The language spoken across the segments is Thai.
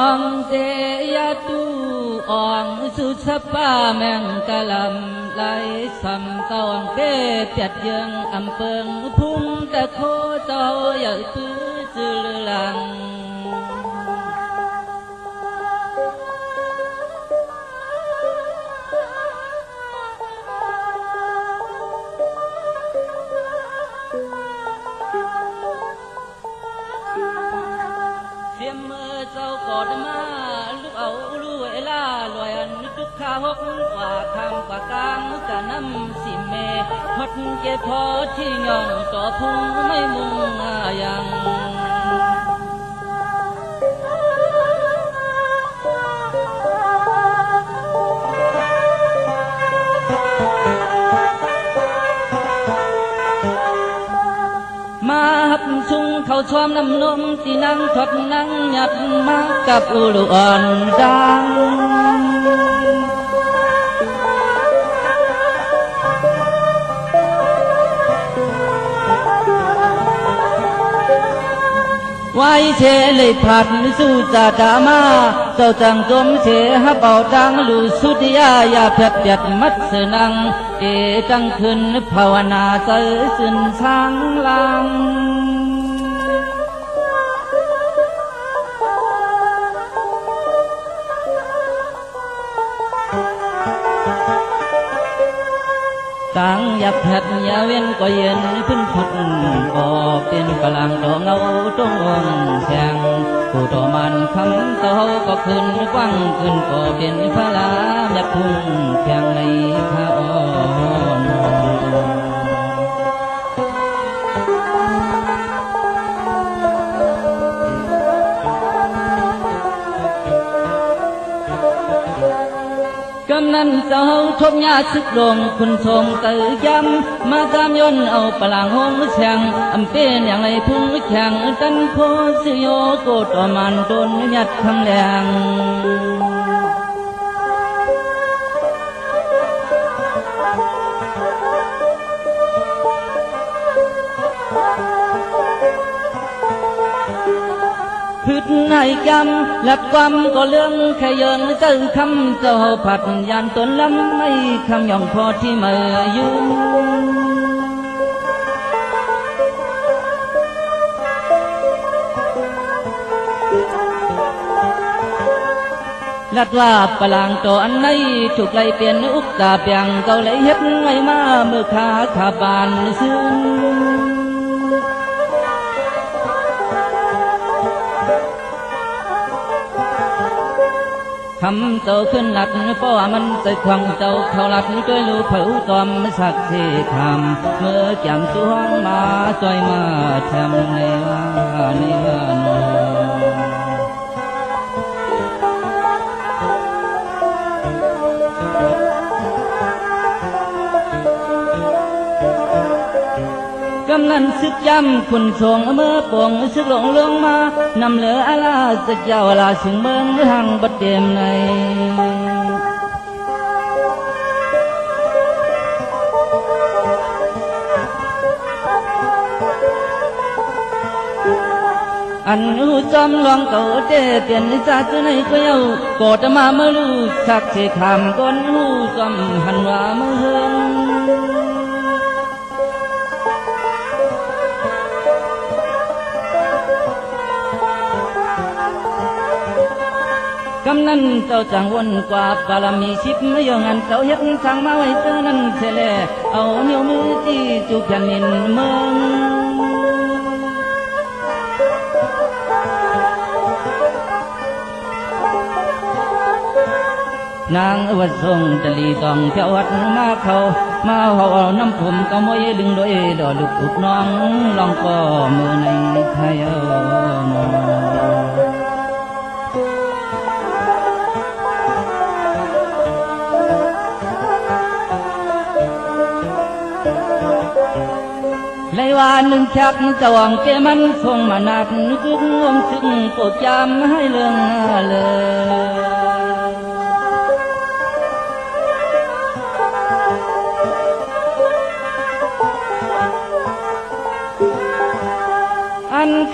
องเตยตุอองสุสปาแมงกะลำไหลสัมตองเกเปียดเยืองอำเปิงพุ่งตะโคเจ้าอย่าตื้อจือหลังเสียมมือเจ้ากอดมาลูกเอาลูกเวลาลอยอันทุกข้าหกกว่าคำกว่ากลางกะน้ำสิเมฮดเก็บพอที่ย่องต่อพุ่งไม่มุ่งยังมาหับซุงเขาชอมน้ำนมที่นั่งทดนั่งหยัดมากับอุลุอ่อนดังไว้เชเลยผัดสู้จาดามาเจ้าจังจมเชฮะเป่าดังลูสุดยายาเพียดเปียดมัดเสนังเอจังขึ้นภาวนาใจสินช้างลังต่างอยากหัดยาเว้นก็เย็นพึ่งพดก็เป็นกลางดอกเงาตรงองแสงผู้ต่อมันคำเต้าก็ขึ้นกว้างขึ้นก็เป็นพระลาอยากพุ่งแข่งในข้าอ่อนกำนันเจ้าทบยาซึกลงคุณทรงเตยย้ำมาตามยนเอาปลางหงแข่งอำเป็นอย่างไรพุ่งแข่งตันโคสิโยโกตมันโดนยัดคำแรงพืชในกำหลับความก็เรื่องแค่ยืนเจ้าคำเจ้าผัดยานตนล้ำไม่คำย่องพอที่มาอยู่ลัดว่าปลางตัวอันไหนถูกไล่เปลี่ยนอุกตาเปียงเกาไหลเฮ็ดไว้มาเมื่อขาขาบานซึ้งคำเจ้าขึ้นหลัดเพราะว่ามันใส่ควงเจ้าเขาหลัดด้วยลูกเผาตอมสักที่คำเมื่อแก้มสวงมาจอยมาแทมในว่าในวันกำนันซึกย้ำคุณทรงเมื่อปวงซึกหลงเรื่องมานำเหลืออาลาสึกยาวลาถึงเมืองห่างบัดเดียมในอันหูจอมลองเก่าเตเปลี่ยนจาจุในเกลียวโกดมาเมื่อลูสักเทคำก้นหูจอมหันว่าเมื่อเฮิงกำนันเจ้าจังวนกว่าบารมีชิบไม่ยองันเจ้าเฮ็ดทางมาไว้เจอนั้นเสลเอานิ้วมือที่จุกแผ่นดินเมืองนางอวดทรงตะลีตองเที่ยววัดมาเขามาเขาเอาน้ำผมก็มวยดึงโดยดอลูกอุกน้องลองก็มือในไทยในวันหนึ่งชักจะวางเกมันทรงมานัดกึ่งวงซึ่งโปรดจำให้เรื่องเลย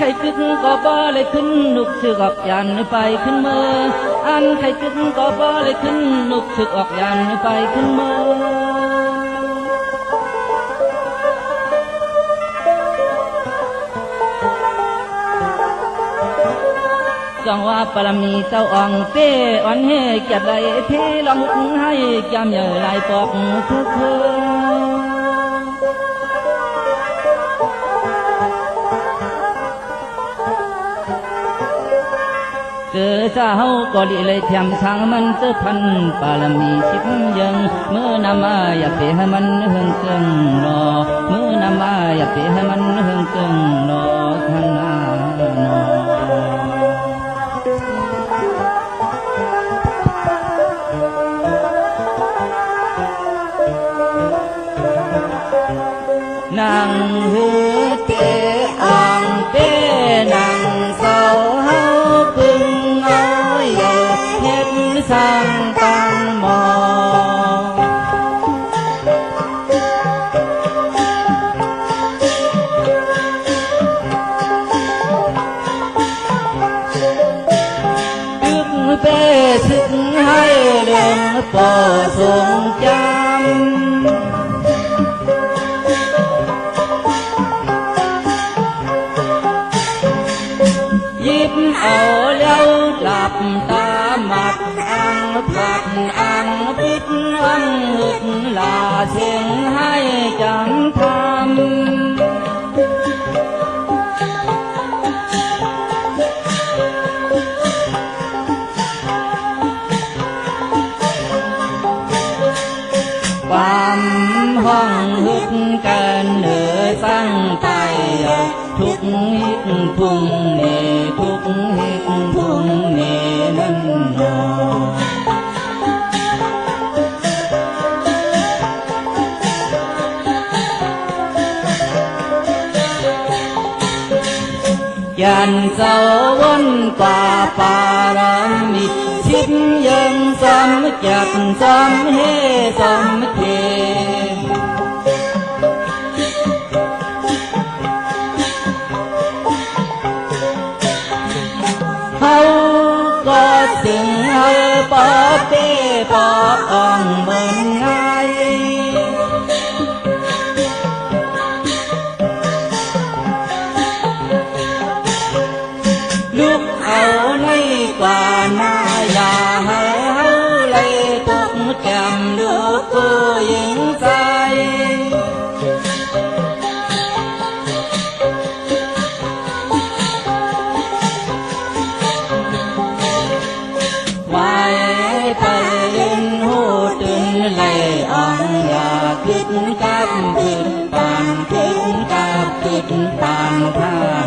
ไข่ กึกก็บ่เลยขึ้นนุกสึกออกยันไปขึ้นเมื่ออันใครกึกก็บ่เลยขึ้นนุกสึกออกยันไปขึ้นเมื่อจังว่าปรมีเจ้าอ่องเป้อ่อนเฮเกียบไหลพี่ลองหุกให้จำใหญ่ลายปอกคือเจอเจ้าก็ดีเลยเทียมทางมันเจอพันปารมีชิบยังเมื่อนำมาอย่าไปให้มันหึงเกิงรอเมื่อนำมาอย่าไปให้มันหึงเกิงรอท่านนานางหือเตอ่างเป้นางเศร้าเฮาพึ่งเอาอย่าเฮ็ดสร้างตังหมอตึกเป้สึกให้เรื่องปอทรงจำเอาแล้วหลับตาหมัดอังผัดอังปิดอังหึดลาเสียงให้จำทำความห้องหึดกันเหนือสั่งไปทุกหิดพุ่งเนทุกหิดพุ่งเนนั่นหนอยันเสาวนป่าปารมิชิบยังสมจักสมเฮสมเทเขาก็ถึงเอาปอเป้ปออ่องเมืองไงลูกเอาในกว่าหน้าอย่าให้เขาเลยตกแก้มลูกผู้หญิงใจขึ้นกับขึ้นปานขึ้นกับขึ้นปานท่า